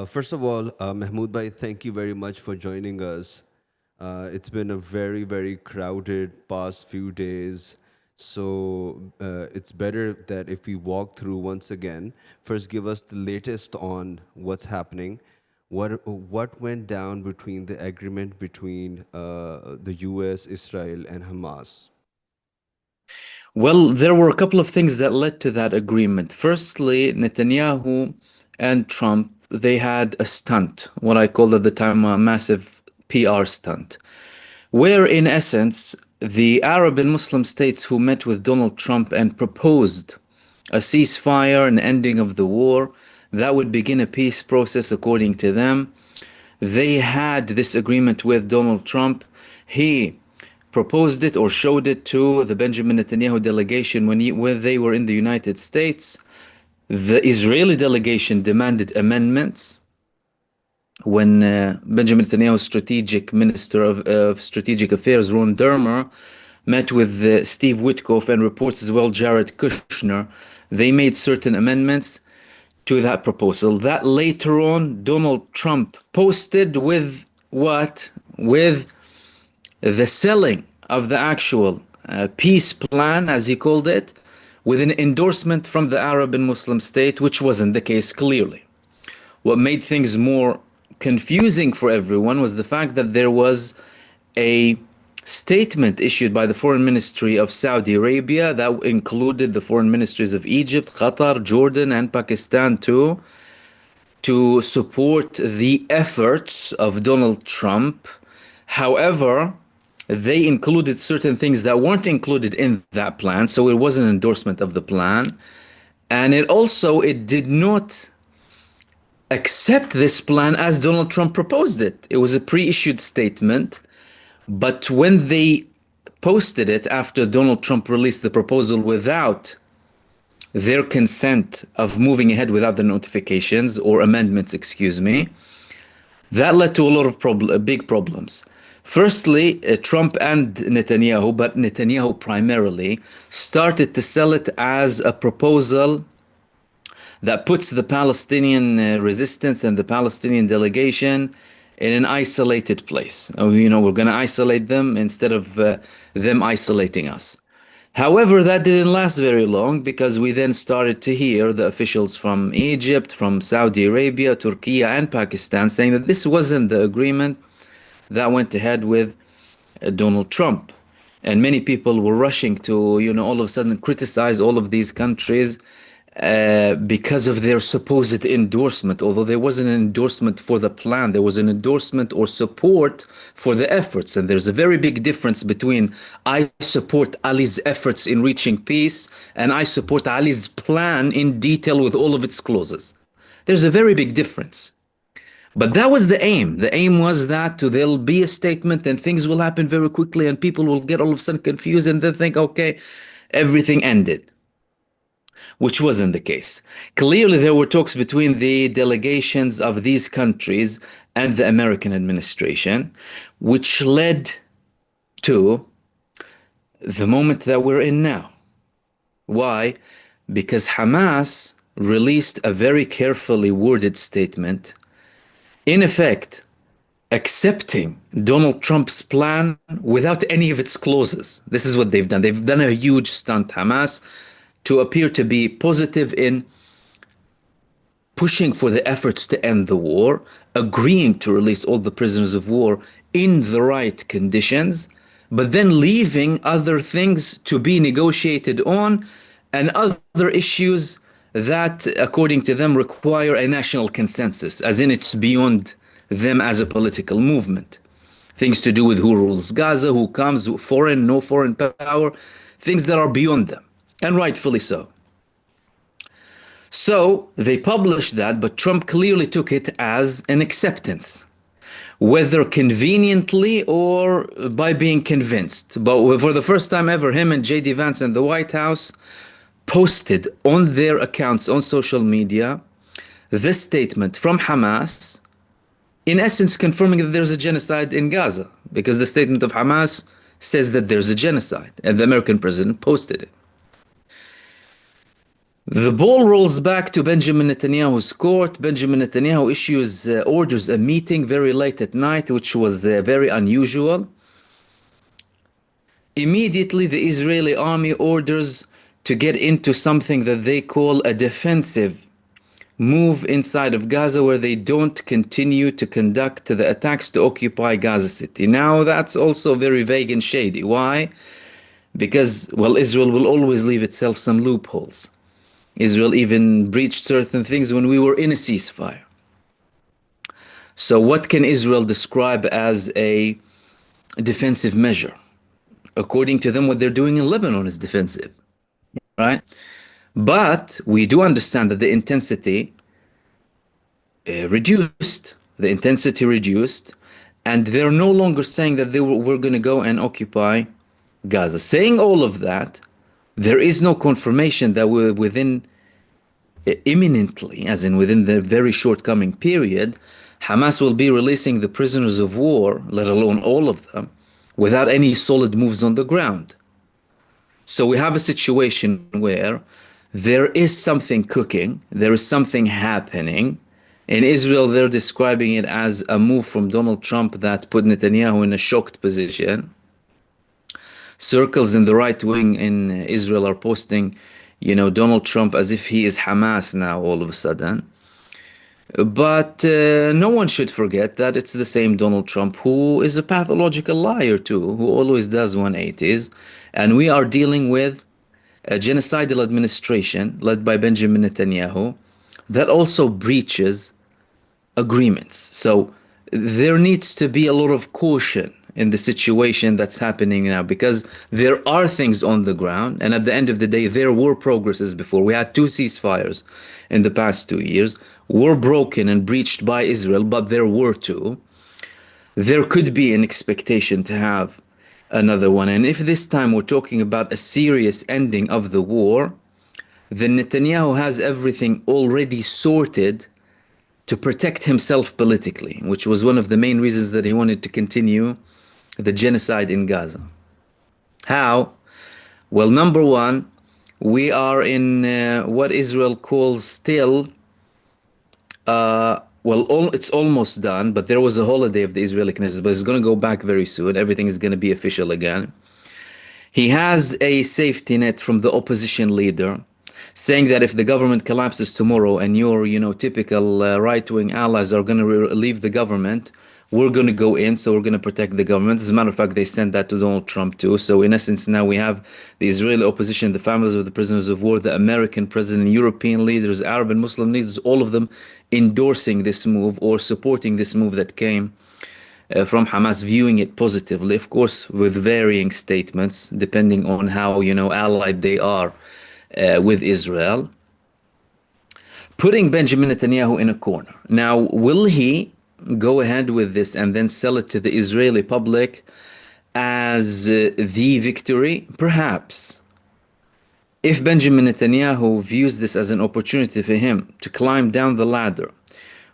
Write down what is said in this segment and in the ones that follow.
First of all, Mahmood bhai, thank you very much for joining us. It's been a very, very crowded past few days. So it's better that if we walk through once again, first give us the latest on what's happening. What went down between the agreement between the US, Israel, and Hamas? Well, there were a couple of things that led to that agreement. Firstly, Netanyahu and Trump, they had a stunt, what I called at the time a massive PR stunt, where in essence, the Arab and Muslim states who met with Donald Trump and proposed a ceasefire, an ending of the war, that would begin a peace process according to them. They had this agreement with Donald Trump. He proposed it or showed it to the Benjamin Netanyahu delegation when they were in the United States. The Israeli delegation demanded amendments. When Benjamin Netanyahu's strategic minister of strategic affairs, Ron Dermer, met with Steve Witkoff and reports as well Jared Kushner, they made certain amendments to that proposal that later on Donald Trump posted with what? With the selling of the actual peace plan, as he called it, with an endorsement from the Arab and Muslim state, which wasn't the case clearly. What made things more confusing for everyone was the fact that there was a statement issued by the foreign ministry of Saudi Arabia that included the foreign ministries of Egypt, Qatar, Jordan, and Pakistan too, to support the efforts of Donald Trump. However, they included certain things that weren't included in that plan, so it was an endorsement of the plan. And it did not accept this plan as Donald Trump proposed it. It was a pre-issued statement, but when they posted it after Donald Trump released the proposal without their consent of moving ahead without the notifications or amendments, excuse me, that led to a lot of big problems. Firstly, Trump and Netanyahu, but Netanyahu primarily, started to sell it as a proposal that puts the Palestinian resistance and the Palestinian delegation in an isolated place. We're going to isolate them instead of them isolating us. However, that didn't last very long because we then started to hear the officials from Egypt, from Saudi Arabia, Turkey, and Pakistan saying that this wasn't the agreement that went ahead with Donald Trump. And many people were rushing to, all of a sudden criticize all of these countries because of their supposed endorsement. Although there wasn't an endorsement for the plan, there was an endorsement or support for the efforts. And there's a very big difference between I support Ali's efforts in reaching peace and I support Ali's plan in detail with all of its clauses. There's a very big difference. But that was the aim. The aim was that there'll be a statement and things will happen very quickly and people will get all of a sudden confused and then think, okay, everything ended, which wasn't the case. Clearly, there were talks between the delegations of these countries and the American administration, which led to the moment that we're in now. Why? Because Hamas released a very carefully worded statement, in effect, accepting Donald Trump's plan without any of its clauses. This is what they've done. They've done a huge stunt, Hamas, to appear to be positive in pushing for the efforts to end the war, agreeing to release all the prisoners of war in the right conditions, but then leaving other things to be negotiated on and other issues that, according to them, require a national consensus, as in it's beyond them as a political movement. Things to do with who rules Gaza, who comes, foreign, no foreign power, things that are beyond them, and rightfully so. So they published that, but Trump clearly took it as an acceptance, whether conveniently or by being convinced. But for the first time ever, him and JD Vance and the White House posted on their accounts on social media this statement from Hamas, in essence confirming that there's a genocide in Gaza, because the statement of Hamas says that there's a genocide, and the American president posted it. The ball rolls back to Benjamin Netanyahu's court. Benjamin Netanyahu orders a meeting very late at night, which was very unusual. Immediately, the Israeli army orders to get into something that they call a defensive move inside of Gaza, where they don't continue to conduct the attacks to occupy Gaza City. Now, that's also very vague and shady. Why? Because, well, Israel will always leave itself some loopholes. Israel even breached certain things when we were in a ceasefire. So what can Israel describe as a defensive measure? According to them, what they're doing in Lebanon is defensive, right? But we do understand that the intensity reduced. The intensity reduced, and they're no longer saying that we're going to go and occupy Gaza. Saying all of that, there is no confirmation that we're within imminently, as in within the very short coming period, Hamas will be releasing the prisoners of war, let alone all of them, without any solid moves on the ground. So we have a situation where there is something cooking, there is something happening. In Israel, they're describing it as a move from Donald Trump that put Netanyahu in a shocked position. Circles in the right wing in Israel are posting, Donald Trump as if he is Hamas now all of a sudden. But no one should forget that it's the same Donald Trump who is a pathological liar too, who always does 180s. And we are dealing with a genocidal administration led by Benjamin Netanyahu that also breaches agreements. So there needs to be a lot of caution in the situation that's happening now, because there are things on the ground, and at the end of the day, there were progresses before. We had two ceasefires in the past 2 years, were broken and breached by Israel, but there were two. There could be an expectation to have another one, and if this time we're talking about a serious ending of the war, then Netanyahu has everything already sorted to protect himself politically, which was one of the main reasons that he wanted to continue the genocide in Gaza. How? Well, number one, we are in what Israel calls still, it's almost done, but there was a holiday of the Israeli Knesset, but it's going to go back very soon. Everything is going to be official again. He has a safety net from the opposition leader, saying that if the government collapses tomorrow and your, typical right-wing allies are going to leave the government, we're going to go in, so we're going to protect the government. As a matter of fact, they sent that to Donald Trump too. So in essence, now we have the Israeli opposition, the families of the prisoners of war, the American president, European leaders, Arab and Muslim leaders, all of them endorsing this move or supporting this move that came from Hamas, viewing it positively, of course, with varying statements, depending on how, allied they are with Israel, putting Benjamin Netanyahu in a corner. Now, will he go ahead with this and then sell it to the Israeli public as the victory? Perhaps. If Benjamin Netanyahu views this as an opportunity for him to climb down the ladder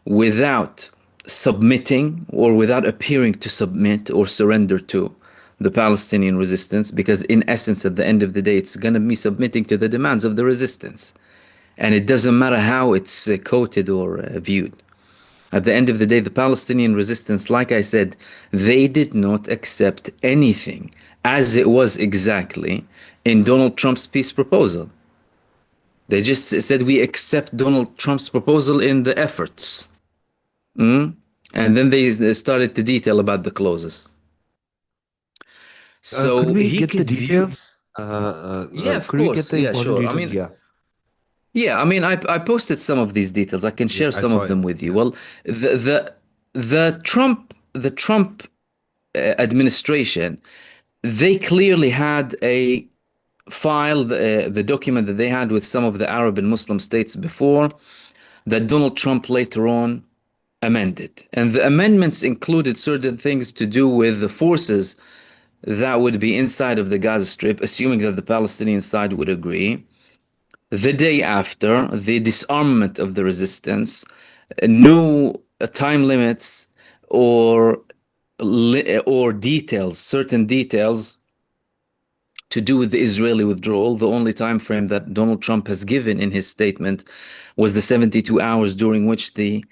without submitting or without appearing to submit or surrender to the Palestinian resistance, because in essence, at the end of the day, it's going to be submitting to the demands of the resistance. And it doesn't matter how it's quoted or viewed. At the end of the day, the Palestinian resistance, like I said, they did not accept anything as it was exactly in Donald Trump's peace proposal. They just said, we accept Donald Trump's proposal in the efforts. And then they started to detail about the clauses. Could So we he get the could view. details? Yeah, of Could we get course. the Yeah, important sure. details? Yeah. I posted some of these details. I can Yes, share I some saw of it. them with you. Yeah. Well, the Trump administration, they clearly had a file, the document that they had with some of the Arab and Muslim states before, that Donald Trump later on amended. And the amendments included certain things to do with the forces that would be inside of the Gaza Strip, assuming that the Palestinian side would agree. The day after, the disarmament of the resistance, no time limits or details, certain details to do with the Israeli withdrawal. The only time frame that Donald Trump has given in his statement was the 72 hours during which the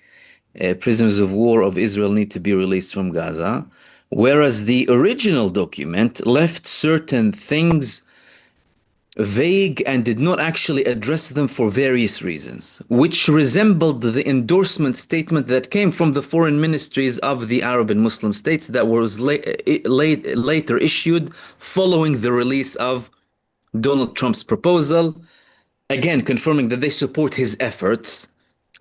prisoners of war of Israel need to be released from Gaza, whereas the original document left certain things vague and did not actually address them for various reasons, which resembled the endorsement statement that came from the foreign ministries of the Arab and Muslim states that was later issued following the release of Donald Trump's proposal, again confirming that they support his efforts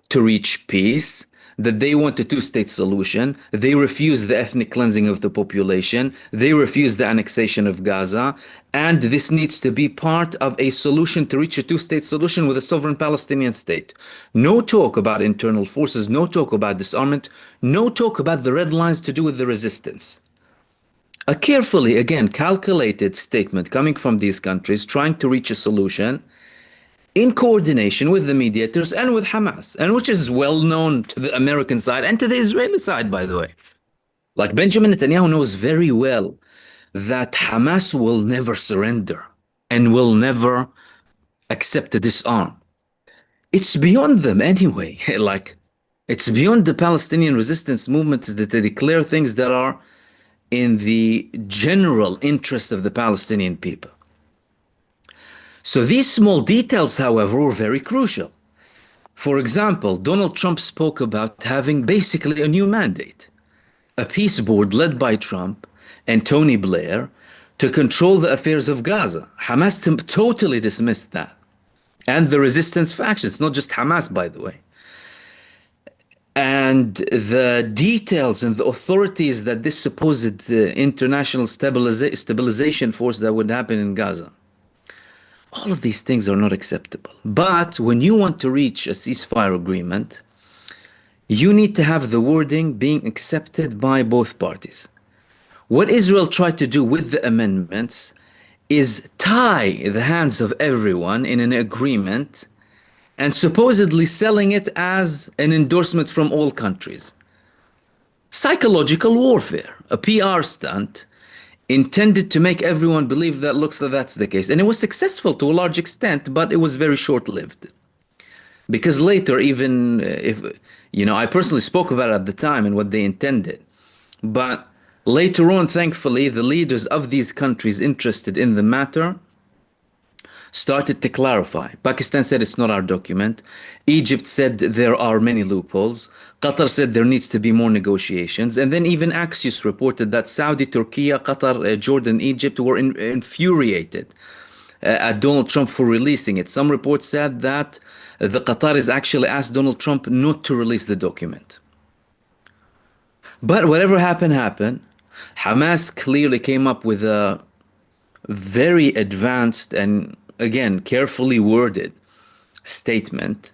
to reach peace, that they want a two-state solution. They refuse the ethnic cleansing of the population. They refuse the annexation of Gaza. And this needs to be part of a solution to reach a two-state solution with a sovereign Palestinian state. No talk about internal forces, no talk about disarmament, no talk about the red lines to do with the resistance. A carefully, again, calculated statement coming from these countries trying to reach a solution in coordination with the mediators and with Hamas, and which is well known to the American side and to the Israeli side, by the way. Like Benjamin Netanyahu knows very well that Hamas will never surrender and will never accept a disarm. It's beyond them anyway. Like, it's beyond the Palestinian resistance movement that they declare things that are in the general interest of the Palestinian people. So these small details, however, were very crucial. For example, Donald Trump spoke about having basically a new mandate, a peace board led by Trump and Tony Blair to control the affairs of Gaza. Hamas totally dismissed that. And the resistance factions, not just Hamas, by the way. And the details and the authorities that this supposed international stabilization force that would happen in Gaza. All of these things are not acceptable. But when you want to reach a ceasefire agreement, you need to have the wording being accepted by both parties. What Israel tried to do with the amendments is tie the hands of everyone in an agreement and supposedly selling it as an endorsement from all countries. Psychological warfare, a PR stunt intended to make everyone believe that looks like that's the case. And it was successful to a large extent, but it was very short-lived. Because later, even if, I personally spoke about it at the time and what they intended. But later on, thankfully, the leaders of these countries interested in the matter started to clarify. Pakistan said it's not our document. Egypt said there are many loopholes. Qatar said there needs to be more negotiations. And then even Axios reported that Saudi, Turkey, Qatar, Jordan, Egypt were infuriated at Donald Trump for releasing it. Some reports said that the Qataris actually asked Donald Trump not to release the document. But whatever happened, happened. Hamas clearly came up with a very advanced and, again, carefully worded statement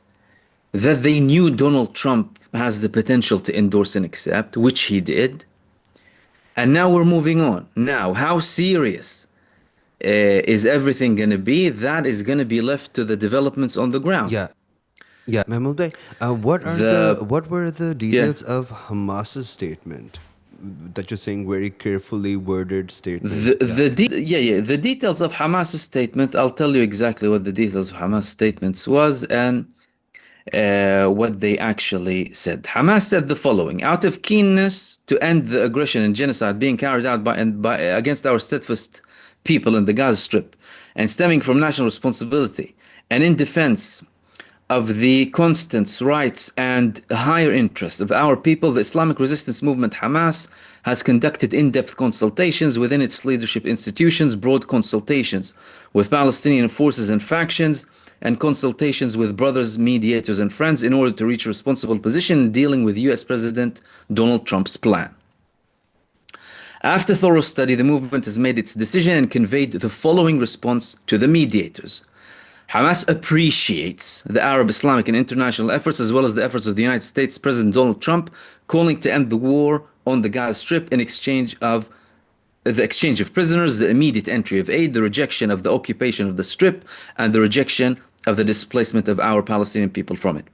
that they knew Donald Trump has the potential to endorse and accept, which he did. And now we're moving on. Now, how serious is everything going to be? That is going to be left to the developments on the ground. Yeah. Yeah, Mahmoud bhai, The what were the yeah details of Hamas's statement that you're saying very carefully worded statement? the Yeah. the details of Hamas's statement. I'll tell you exactly what the details of Hamas statements was and what they actually said. Hamas said the following: out of keenness to end the aggression and genocide being carried out by against our steadfast people in the Gaza Strip, and stemming from national responsibility, and in defense of the constant rights and higher interests of our people, the Islamic resistance movement Hamas has conducted in-depth consultations within its leadership institutions, broad consultations with Palestinian forces and factions, and consultations with brothers, mediators, and friends in order to reach a responsible position in dealing with US President Donald Trump's plan. After thorough study, the movement has made its decision and conveyed the following response to the mediators. Hamas appreciates the Arab, Islamic, and international efforts, as well as the efforts of the United States President Donald Trump, calling to end the war on the Gaza Strip in exchange of the exchange of prisoners, the immediate entry of aid, the rejection of the occupation of the Strip, and the rejection of the displacement of our Palestinian people from it.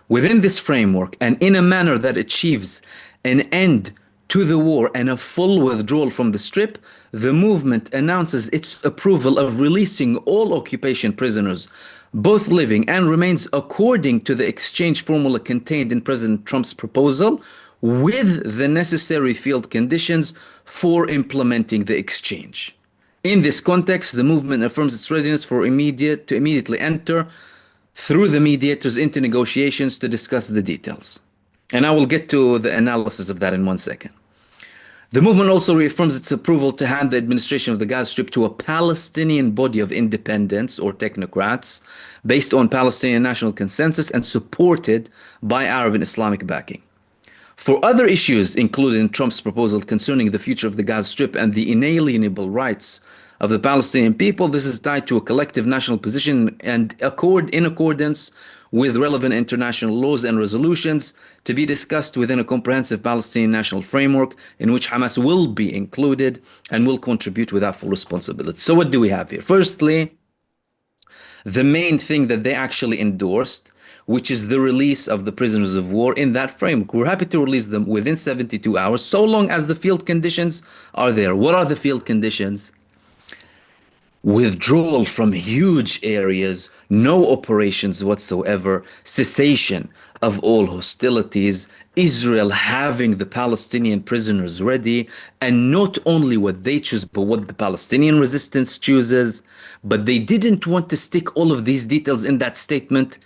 Within this framework, and in a manner that achieves an end to the war and a full withdrawal from the Strip, the movement announces its approval of releasing all occupation prisoners, both living and remains, according to the exchange formula contained in President Trump's proposal, with the necessary field conditions for implementing the exchange. In this context, the movement affirms its readiness to immediately enter through the mediators into negotiations to discuss the details. And I will get to the analysis of that in 1 second. The movement also reaffirms its approval to hand the administration of the Gaza Strip to a Palestinian body of independents or technocrats based on Palestinian national consensus and supported by Arab and Islamic backing. For other issues included in Trump's proposal concerning the future of the Gaza Strip and the inalienable rights of the Palestinian people, this is tied to a collective national position and in accordance with relevant international laws and resolutions to be discussed within a comprehensive Palestinian national framework in which Hamas will be included and will contribute without full responsibility. So what do we have here? Firstly, the main thing that they actually endorsed, which is the release of the prisoners of war in that framework. We're happy to release them within 72 hours, so long as the field conditions are there. What are the field conditions? Withdrawal from huge areas, no operations whatsoever, cessation of all hostilities, Israel having the Palestinian prisoners ready, and not only what they choose, but what the Palestinian resistance chooses. But they didn't want to stick all of these details in that statement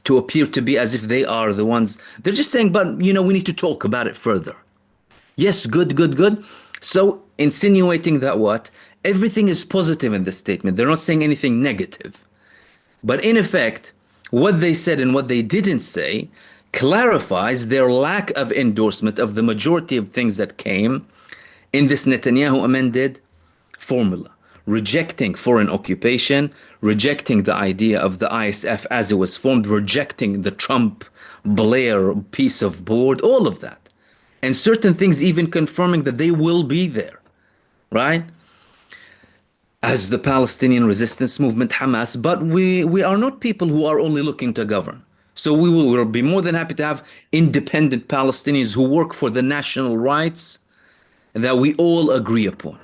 to appear to be as if they are the ones. They're just saying, but we need to talk about it further. Yes, good, good, good. So insinuating that what? Everything is positive in this statement. They're not saying anything negative. But in effect, what they said and what they didn't say clarifies their lack of endorsement of the majority of things that came in this Netanyahu amended formula. Rejecting foreign occupation, rejecting the idea of the ISF as it was formed, rejecting the Trump-Blair piece of board, all of that. And certain things even confirming that they will be there, right? As the Palestinian resistance movement, Hamas, but we are not people who are only looking to govern. So we'll be more than happy to have independent Palestinians who work for the national rights that we all agree upon.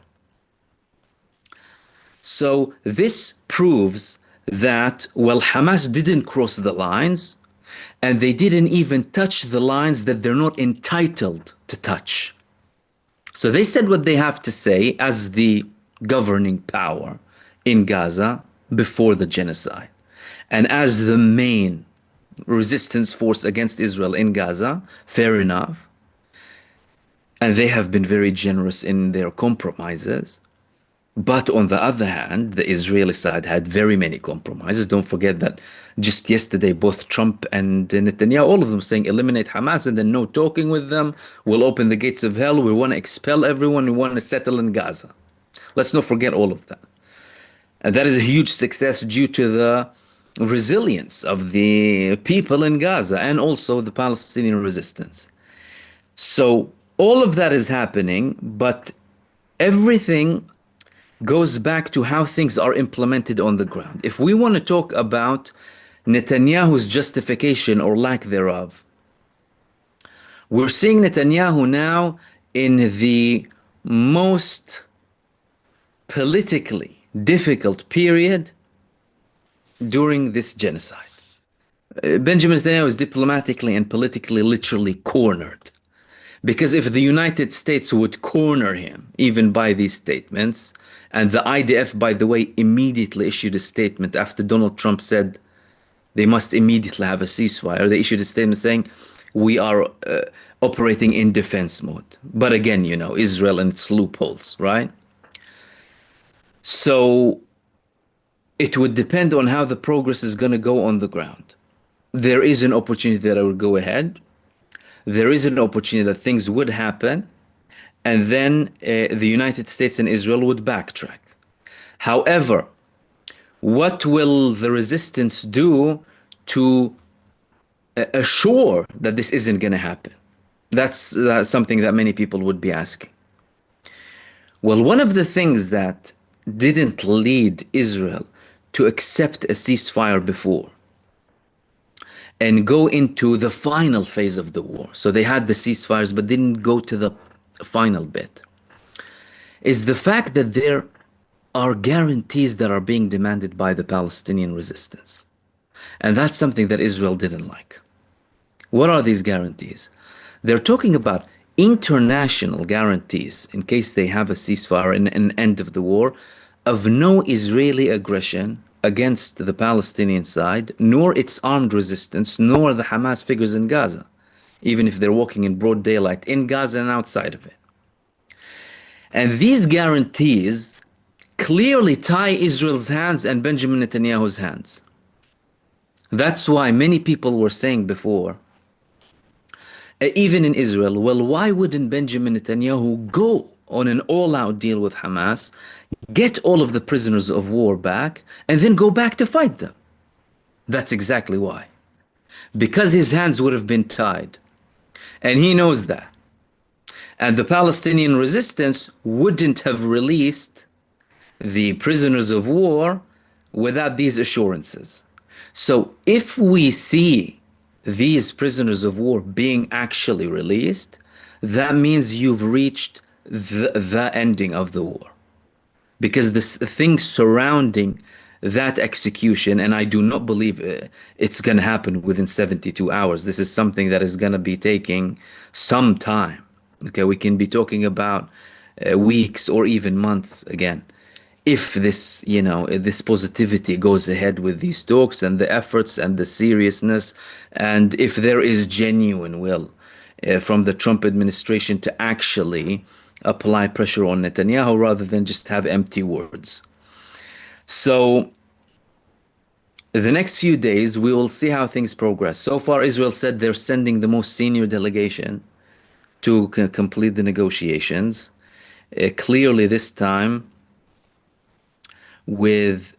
So this proves that, well, Hamas didn't cross the lines, and they didn't even touch the lines that they're not entitled to touch. So they said what they have to say as the governing power in Gaza before the genocide, and as the main resistance force against Israel in Gaza, fair enough. And they have been very generous in their compromises. But on the other hand, the Israeli side had very many compromises. Don't forget that just yesterday, both Trump and Netanyahu, all of them saying eliminate Hamas and then no talking with them. We'll open the gates of hell. We want to expel everyone. We want to settle in Gaza. Let's not forget all of that. And that is a huge success due to the resilience of the people in Gaza and also the Palestinian resistance. So all of that is happening, but everything goes back to how things are implemented on the ground. If we want to talk about Netanyahu's justification or lack thereof, we're seeing Netanyahu now in the most politically difficult period during this genocide. Benjamin Netanyahu is diplomatically and politically literally cornered. Because if the United States would corner him, even by these statements, and the IDF, by the way, immediately issued a statement after Donald Trump said they must immediately have a ceasefire, they issued a statement saying, we are operating in defense mode. But again, Israel and its loopholes, right? So it would depend on how the progress is going to go on the ground. There is an opportunity that I will go ahead. There is an opportunity that things would happen, and then the United States and Israel would backtrack. However, what will the resistance do to assure that this isn't going to happen? That's something that many people would be asking. Well, one of the things that didn't lead Israel to accept a ceasefire before and go into the final phase of the war. So they had the ceasefires, but didn't go to the final bit, is the fact that there are guarantees that are being demanded by the Palestinian resistance. And that's something that Israel didn't like. What are these guarantees? They're talking about international guarantees in case they have a ceasefire and an end of the war, of no Israeli aggression against the Palestinian side, nor its armed resistance, nor the Hamas figures in Gaza, even if they're walking in broad daylight in Gaza and outside of it. And these guarantees clearly tie Israel's hands and Benjamin Netanyahu's hands. That's why many people were saying before, even in Israel, well, why wouldn't Benjamin Netanyahu go on an all-out deal with Hamas, get all of the prisoners of war back, and then go back to fight them? That's exactly why. Because his hands would have been tied. And he knows that. And the Palestinian resistance wouldn't have released the prisoners of war without these assurances. So if we see these prisoners of war being actually released, that means you've reached the ending of the war. Because the things surrounding that execution, and I do not believe it's going to happen within 72 hours. This is something that is going to be taking some time. Okay, we can be talking about weeks or even months again, if this, this positivity goes ahead with these talks and the efforts and the seriousness, and if there is genuine will from the Trump administration to actually apply pressure on Netanyahu rather than just have empty words. So the next few days, we will see how things progress. So far, Israel said they're sending the most senior delegation to complete the negotiations. Clearly, this time, with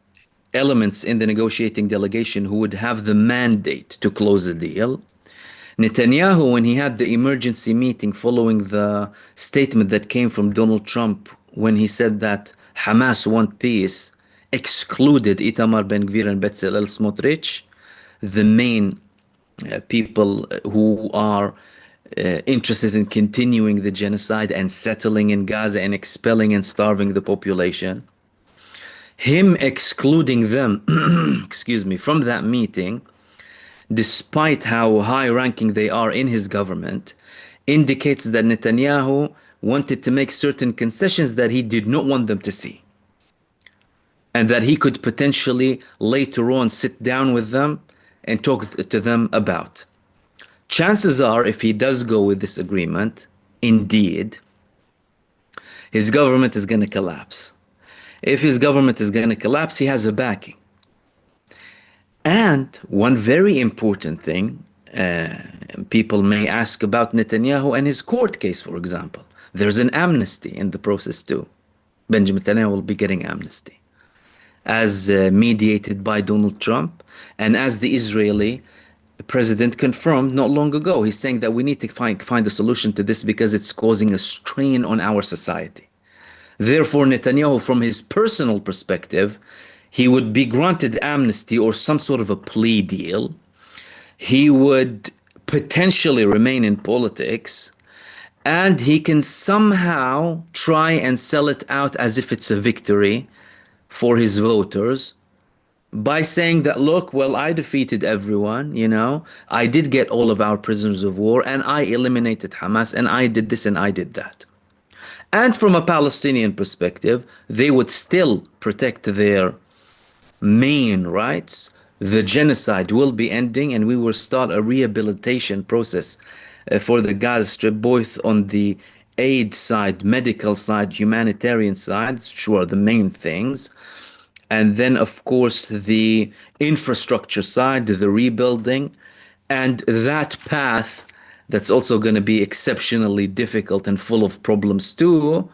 elements in the negotiating delegation who would have the mandate to close the deal. Netanyahu, when he had the emergency meeting following the statement that came from Donald Trump when he said that Hamas want peace, excluded Itamar Ben-Gvir and Bezalel Smotrich, the main people who are interested in continuing the genocide and settling in Gaza and expelling and starving the population. Him excluding them, excuse me, from that meeting, despite how high-ranking they are in his government, indicates that Netanyahu wanted to make certain concessions that he did not want them to see, and that he could potentially later on sit down with them and talk to them about. Chances are, if he does go with this agreement, indeed, his government is going to collapse. If his government is going to collapse, he has a backing. And one very important thing, people may ask about Netanyahu and his court case, for example. There's an amnesty in the process too. Benjamin Netanyahu will be getting amnesty, as mediated by Donald Trump, and as the Israeli president confirmed not long ago. He's saying that we need to find a solution to this because it's causing a strain on our society. Therefore, Netanyahu, from his personal perspective, he would be granted amnesty or some sort of a plea deal. He would potentially remain in politics, and he can somehow try and sell it out as if it's a victory for his voters by saying that, look, well, I defeated everyone, I did get all of our prisoners of war, and I eliminated Hamas, and I did this and I did that. And from a Palestinian perspective, they would still protect their main rights. The genocide will be ending, and we will start a rehabilitation process for the Gaza Strip, both on the aid side, medical side, humanitarian side, which are the main things. And then, of course, the infrastructure side, the rebuilding, and that path that's also going to be exceptionally difficult and full of problems too,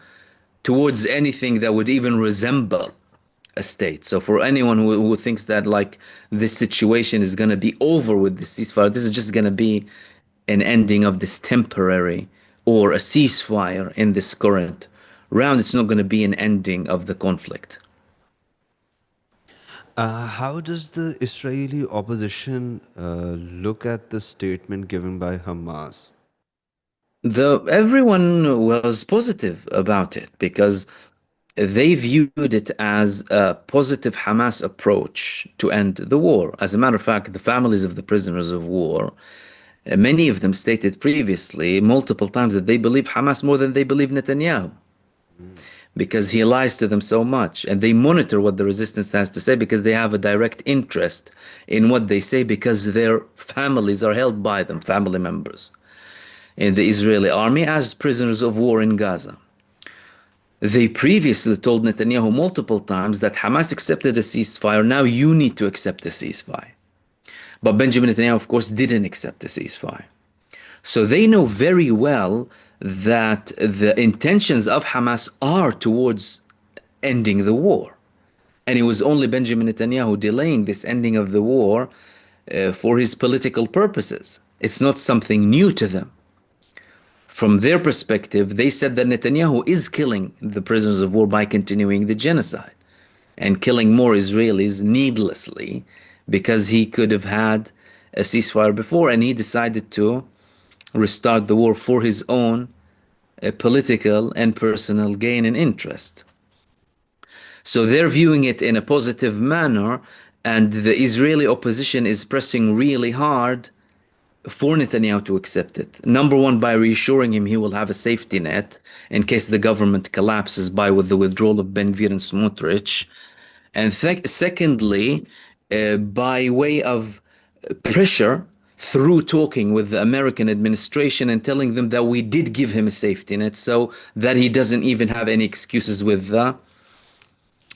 towards anything that would even resemble a state. So for anyone who thinks that like this situation is going to be over with the ceasefire, this is just going to be an ending of this temporary or a ceasefire in this current round. It's not going to be an ending of the conflict. How does the Israeli opposition look at the statement given by Hamas? Everyone was positive about it because they viewed it as a positive Hamas approach to end the war. As a matter of fact, the families of the prisoners of war, many of them stated previously multiple times that they believe Hamas more than they believe Netanyahu Mm. because he lies to them so much. And they monitor what the resistance has to say because they have a direct interest in what they say because their families are held by them, family members, in the Israeli army as prisoners of war in Gaza. They previously told Netanyahu multiple times that Hamas accepted a ceasefire, now you need to accept the ceasefire. But Benjamin Netanyahu, of course, didn't accept the ceasefire. So they know very well that the intentions of Hamas are towards ending the war. And it was only Benjamin Netanyahu delaying this ending of the war for his political purposes. It's not something new to them. From their perspective, they said that Netanyahu is killing the prisoners of war by continuing the genocide and killing more Israelis needlessly because he could have had a ceasefire before and he decided to restart the war for his own political and personal gain and interest. So they're viewing it in a positive manner, and the Israeli opposition is pressing really hard for Netanyahu to accept it. Number one, by reassuring him he will have a safety net in case the government collapses by with the withdrawal of Ben Gvir and Smotrich. And secondly, by way of pressure through talking with the American administration and telling them that we did give him a safety net so that he doesn't even have any excuses with the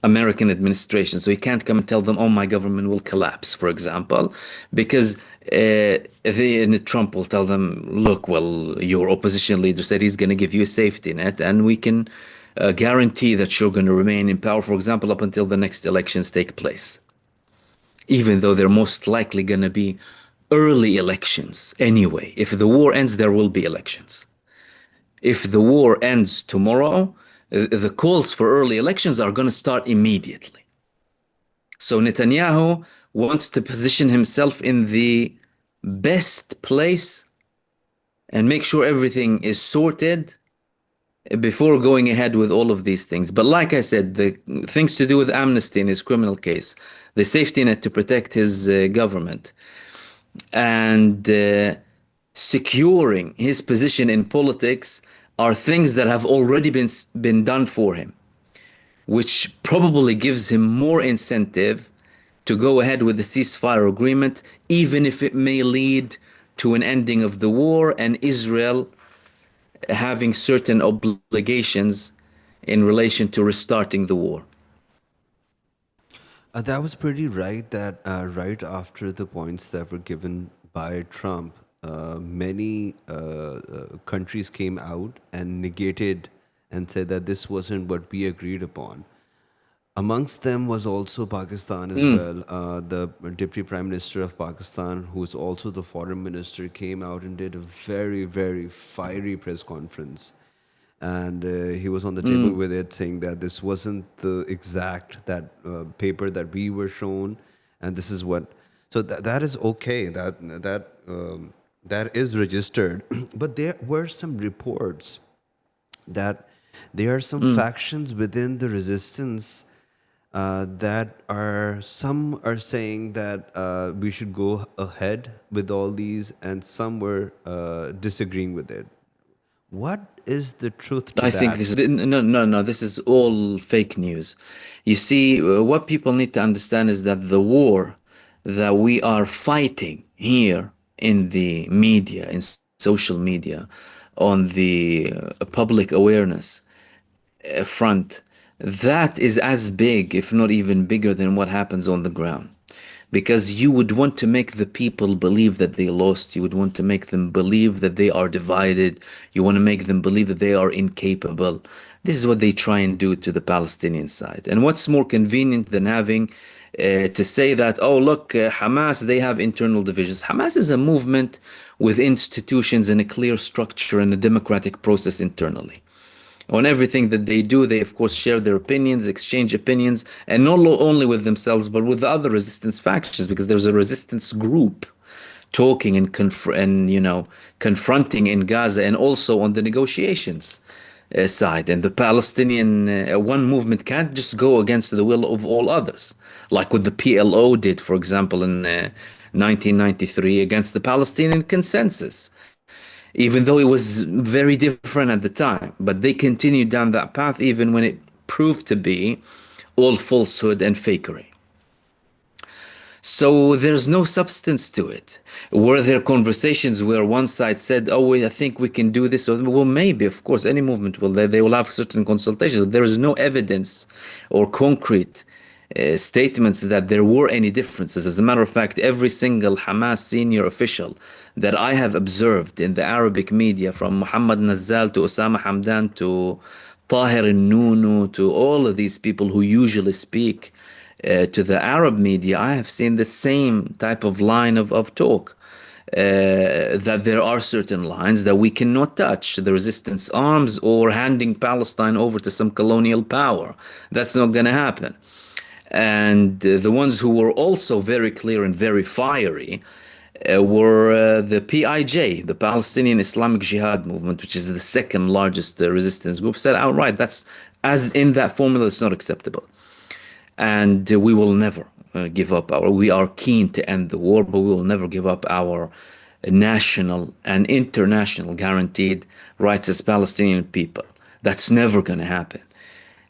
American administration. So he can't come and tell them, oh, my government will collapse, for example, because Trump will tell them, look, well, your opposition leader said he's going to give you a safety net, and we can guarantee that you're going to remain in power, for example, up until the next elections take place, even though they're most likely going to be early elections anyway. If the war ends, there will be elections. If the war ends tomorrow, the calls for early elections are going to start immediately. So Netanyahu wants to position himself in the best place and make sure everything is sorted before going ahead with all of these things. But like I said, the things to do with amnesty in his criminal case, the safety net to protect his government, and securing his position in politics are things that have already been done for him, which probably gives him more incentive to go ahead with the ceasefire agreement, even if it may lead to an ending of the war and Israel having certain obligations in relation to restarting the war. That was pretty right. That right after the points that were given by Trump, many countries came out and negated and said that this wasn't what we agreed upon. Amongst them was also Pakistan as Mm. well. The Deputy Prime Minister of Pakistan, who is also the Foreign Minister, came out and did a very, very fiery press conference. And he was on the table Mm. with it, saying that this wasn't the exact that paper that we were shown, and this is what. So that is okay. That is registered, but there were some reports that there are some Mm. factions within the resistance that are some are saying that we should go ahead with all these, and some were disagreeing with it. What is the truth to I think that? this is no. This is all fake news. You see, what people need to understand is that the war that we are fighting here in the media, in social media, on the public awareness front, that is as big, if not even bigger, than what happens on the ground. Because you would want to make the people believe that they lost. You would want to make them believe that they are divided. You want to make them believe that they are incapable. This is what they try and do to the Palestinian side. And what's more convenient than having to say that, oh, look, Hamas, they have internal divisions. Hamas is a movement with institutions and a clear structure and a democratic process internally. On everything that they do, they of course share their opinions, exchange opinions, and not only with themselves, but with the other resistance factions, because there's a resistance group talking and confronting in Gaza, and also on the negotiations side. And the Palestinian one movement can't just go against the will of all others, like what the PLO did, for example, in 1993 against the Palestinian consensus, even though it was very different at the time. But they continued down that path even when it proved to be all falsehood and fakery. So there's no substance to it. Were there conversations where one side said, "Oh, I think we can do this"? Well, maybe, of course, any movement will. They will have certain consultations. There is no evidence or concrete statements that there were any differences. As a matter of fact, every single Hamas senior official that I have observed in the Arabic media, from Muhammad Nazzal to Osama Hamdan to Tahir al-Nunu to all of these people who usually speak to the Arab media, I have seen the same type of line of talk. That there are certain lines that we cannot touch, the resistance arms or handing Palestine over to some colonial power. That's not going to happen. And the ones who were also very clear and very fiery were the PIJ, the Palestinian Islamic Jihad movement, which is the second largest resistance group, said outright, that's, as in that formula, it's not acceptable. And we will never give up our, we are keen to end the war, but we will never give up our national and international guaranteed rights as Palestinian people. That's never going to happen.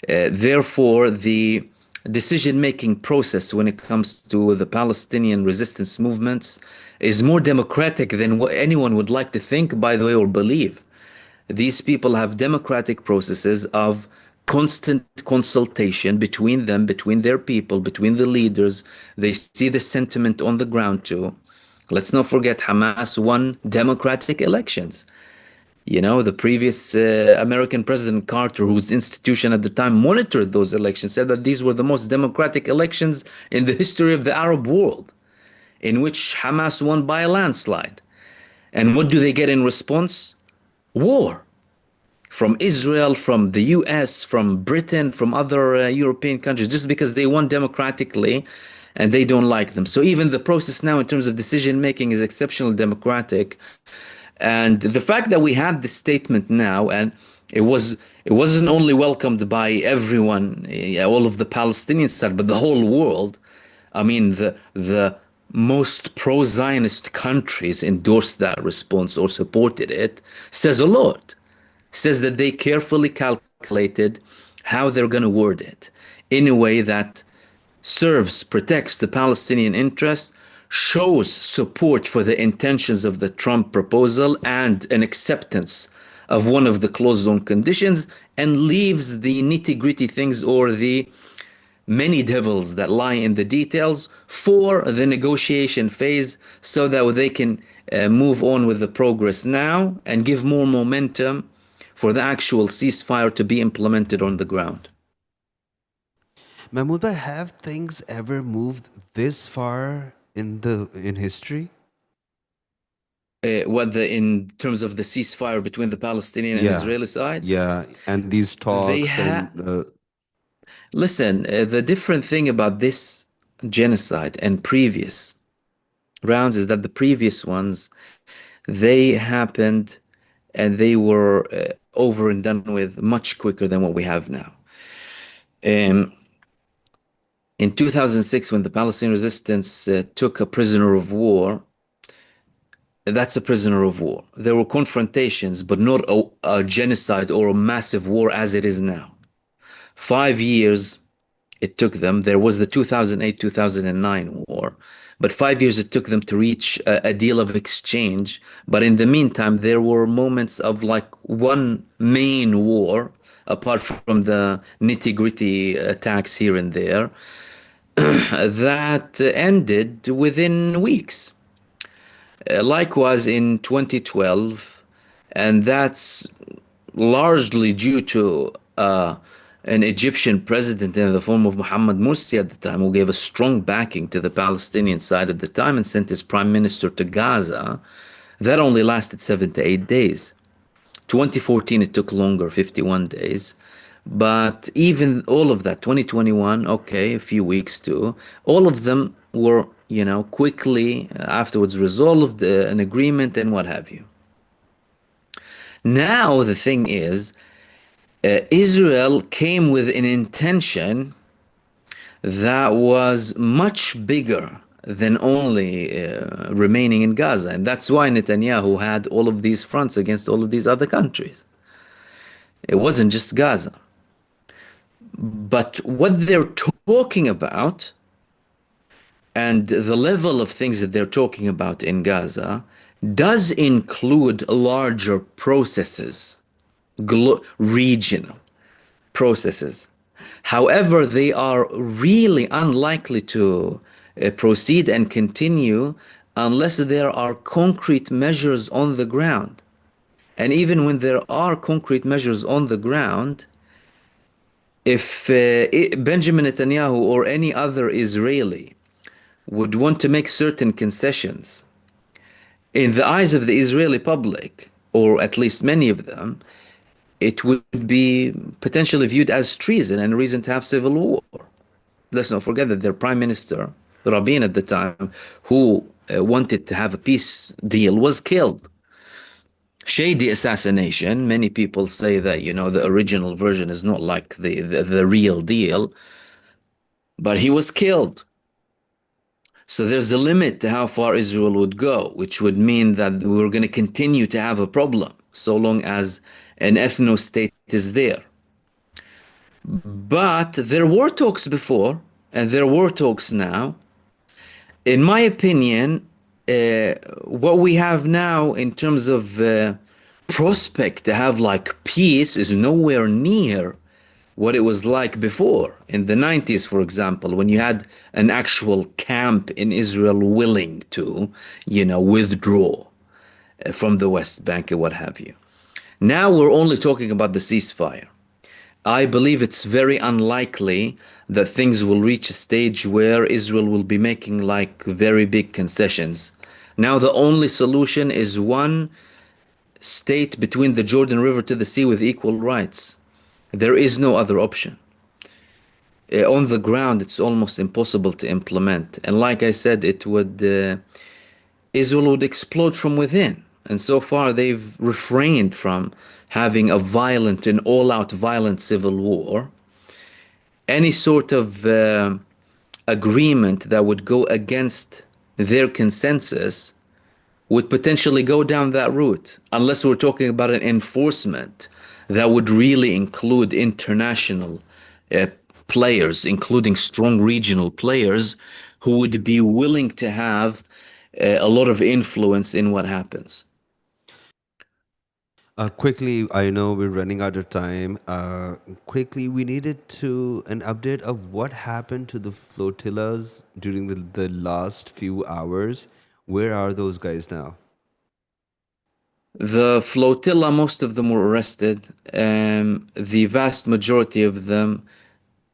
Therefore, the decision-making process when it comes to the Palestinian resistance movements is more democratic than what anyone would like to think, by the way, or believe. These people have democratic processes of constant consultation between them, between their people, between the leaders. They see the sentiment on the ground too. Let's not forget Hamas won democratic elections. You know, the previous American President Carter, whose institution at the time monitored those elections, said that these were the most democratic elections in the history of the Arab world, in which Hamas won by a landslide. And what do they get in response? War. From Israel, from the US, from Britain, from other European countries, just because they won democratically and they don't like them. So even the process now in terms of decision making is exceptionally democratic. And the fact that we had this statement now, and it wasn't only welcomed by everyone, all of the Palestinian side, but the whole world. I mean, the most pro-Zionist countries endorsed that response or supported it, says a lot. Says that they carefully calculated how they're going to word it in a way that serves, protects the Palestinian interests, shows support for the intentions of the Trump proposal and an acceptance of one of the closed zone conditions, and leaves the nitty-gritty things or the many devils that lie in the details for the negotiation phase, so that they can move on with the progress now and give more momentum for the actual ceasefire to be implemented on the ground. Mahmoud, have things ever moved this far in history? What the in terms of the ceasefire between the Palestinian and Yeah, Israeli side, yeah, and these they talks and listen. The different thing about this genocide and previous rounds is that the previous ones, they happened and they were over and done with much quicker than what we have now. Um, in 2006, when the Palestinian resistance took a prisoner of war, that's a prisoner of war. There were confrontations, but not a genocide or a massive war as it is now. 5 years it took them. There was the 2008-2009 war, but 5 years it took them to reach a deal of exchange. But in the meantime, there were moments of like one main war, apart from the nitty-gritty attacks here and there, that ended within weeks. Likewise in 2012, and that's largely due to an Egyptian president in the form of Mohammed Morsi at the time, who gave a strong backing to the Palestinian side at the time and sent his prime minister to Gaza. That only lasted 7 to 8 days. 2014, it took longer, 51 days. But even all of that, 2021, okay, a few weeks too, all of them were quickly afterwards resolved an agreement and what have you. Now the thing is, Israel came with an intention that was much bigger than only remaining in Gaza. And that's why Netanyahu had all of these fronts against all of these other countries. It wasn't just Gaza. But what they're talking about and the level of things that they're talking about in Gaza does include larger processes, regional processes. However, they are really unlikely to proceed and continue unless there are concrete measures on the ground. And even when there are concrete measures on the ground, if Benjamin Netanyahu or any other Israeli would want to make certain concessions in the eyes of the Israeli public, or at least many of them, it would be potentially viewed as treason and a reason to have civil war. Let's not forget that their prime minister, Rabin at the time, who wanted to have a peace deal, was killed. Shady assassination. Many people say that, the original version is not like the real deal, but he was killed. So there's a limit to how far Israel would go, which would mean that we're going to continue to have a problem so long as an ethno state is there. But there were talks before, and there were talks now. In my opinion, what we have now in terms of prospect to have like peace is nowhere near what it was like before in the 90s, for example, when you had an actual camp in Israel willing to, withdraw from the West Bank and what have you. Now we're only talking about the ceasefire. I believe it's very unlikely that things will reach a stage where Israel will be making like very big concessions. Now the only solution is one state between the Jordan River to the sea with equal rights. There is no other option. On the ground, it's almost impossible to implement. And like I said, Israel would explode from within. And so far, they've refrained from having a violent and all-out violent civil war. Any sort of agreement that would go against their consensus would potentially go down that route, unless we're talking about an enforcement that would really include international uh, players, including strong regional players who would be willing to have a lot of influence in what happens. Quickly, I know we're running out of time. Quickly, we needed to an update of what happened to the flotillas during the last few hours. Where are those guys now? The flotilla, most of them were arrested. The vast majority of them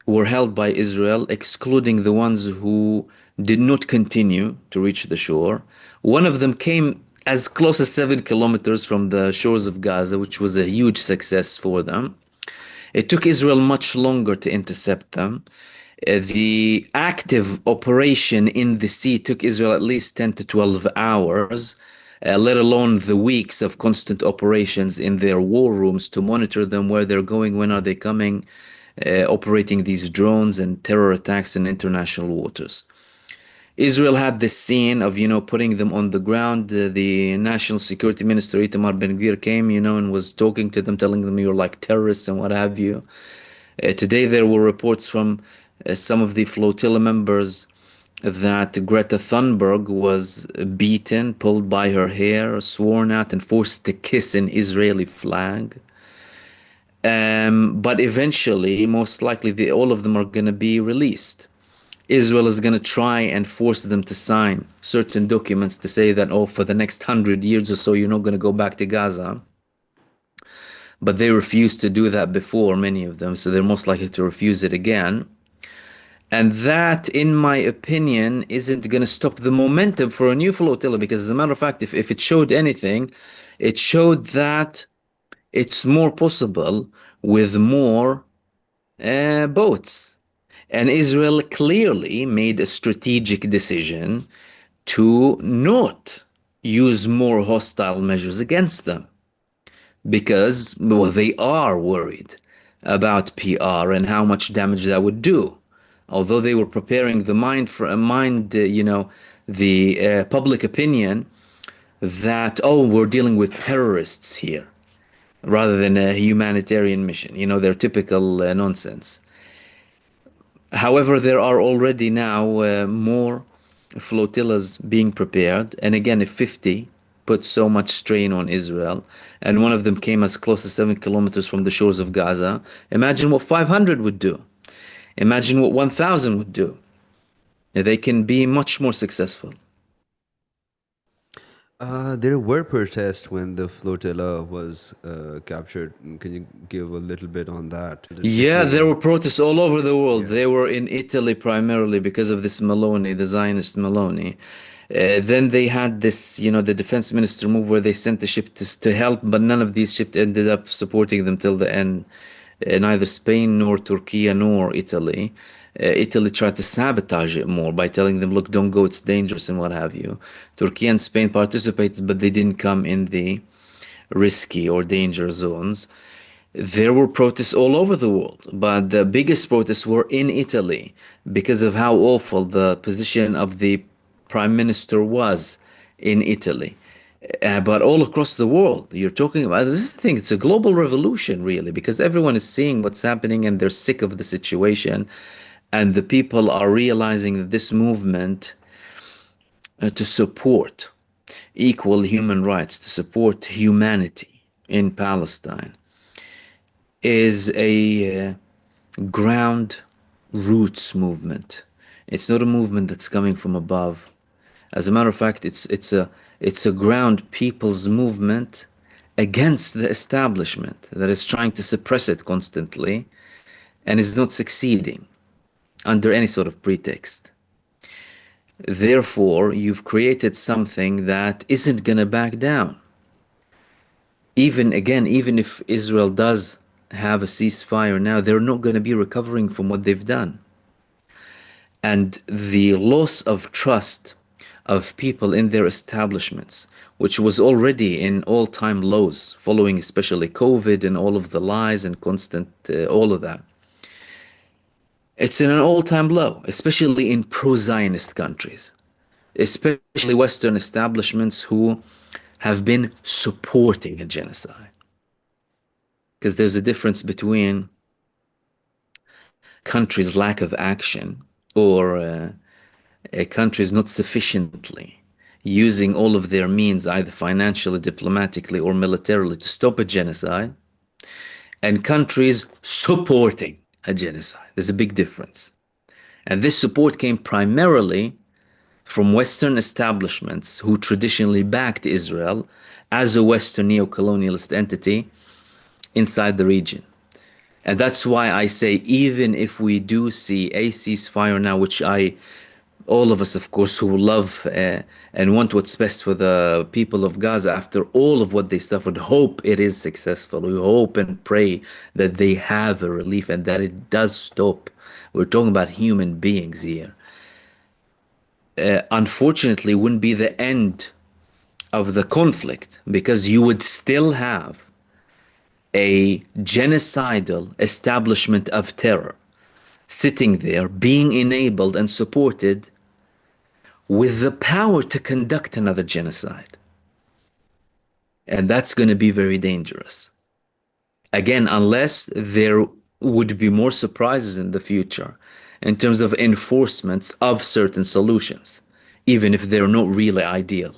were held by Israel, excluding the ones who did not continue to reach the shore. One of them came as close as 7 kilometers from the shores of Gaza, which was a huge success for them. It took Israel much longer to intercept them. The active operation in the sea took Israel at least 10 to 12 hours, let alone the weeks of constant operations in their war rooms to monitor them, where they're going, when are they coming, operating these drones and terror attacks in international waters. Israel had this scene of, putting them on the ground. The National Security Minister, Itamar Ben-Gvir, came, and was talking to them, telling them you're like terrorists and what have you. Today there were reports from some of the flotilla members that Greta Thunberg was beaten, pulled by her hair, sworn at, and forced to kiss an Israeli flag. But eventually, most likely, all of them are going to be released. Israel is going to try and force them to sign certain documents to say that, oh, for the next 100 years or so, you're not going to go back to Gaza. But they refused to do that before, many of them, so they're most likely to refuse it again. And that, in my opinion, isn't going to stop the momentum for a new flotilla, because as a matter of fact, if it showed anything, it showed that it's more possible with more boats. And Israel clearly made a strategic decision to not use more hostile measures against them because, well, they are worried about PR and how much damage that would do. Although they were preparing the mind for a mind, the public opinion that, oh, we're dealing with terrorists here rather than a humanitarian mission. Their typical nonsense. However, there are already now more flotillas being prepared. And again, if 50 put so much strain on Israel, and one of them came as close as 7 kilometers from the shores of Gaza, imagine what 500 would do. Imagine what 1,000 would do. They can be much more successful. There were protests when the flotilla was captured. Can you give a little bit on that? Yeah, there were protests all over the world. Yeah. They were in Italy primarily because of this Meloni, the Zionist Meloni. Then they had this, the defense minister move where they sent the ship to help, but none of these ships ended up supporting them till the end. Neither Spain nor Turkey nor Italy. Italy tried to sabotage it more by telling them, look, don't go, it's dangerous and what have you. Turkey and Spain participated, but they didn't come in the risky or danger zones. There were protests all over the world, but the biggest protests were in Italy because of how awful the position of the prime minister was in Italy. But all across the world, you're talking about this thing. It's a global revolution, really, because everyone is seeing what's happening and they're sick of the situation. And the people are realizing that this movement to support equal human rights, to support humanity in Palestine, is a ground roots movement. It's not a movement that's coming from above. As a matter of fact, it's a ground people's movement against the establishment that is trying to suppress it constantly and is not succeeding under any sort of pretext. Therefore, you've created something that isn't going to back down. Even if Israel does have a ceasefire now, they're not going to be recovering from what they've done. And the loss of trust of people in their establishments, which was already in all-time lows, following especially COVID and all of the lies and constant, all of that. It's in an all-time low, especially in pro-Zionist countries, especially Western establishments who have been supporting a genocide. Because there's a difference between countries' lack of action or countries not sufficiently using all of their means, either financially, diplomatically, or militarily, to stop a genocide, and countries supporting a genocide. There's a big difference. And this support came primarily from Western establishments who traditionally backed Israel as a Western neo-colonialist entity inside the region. And that's why I say, even if we do see a ceasefire now, which all of us, of course, who love and want what's best for the people of Gaza after all of what they suffered, hope it is successful. We hope and pray that they have a relief and that it does stop. We're talking about human beings here. Unfortunately, wouldn't be the end of the conflict, because you would still have a genocidal establishment of terror sitting there, being enabled and supported with the power to conduct another genocide. And that's going to be very dangerous. Again, unless there would be more surprises in the future in terms of enforcements of certain solutions, even if they're not really ideal.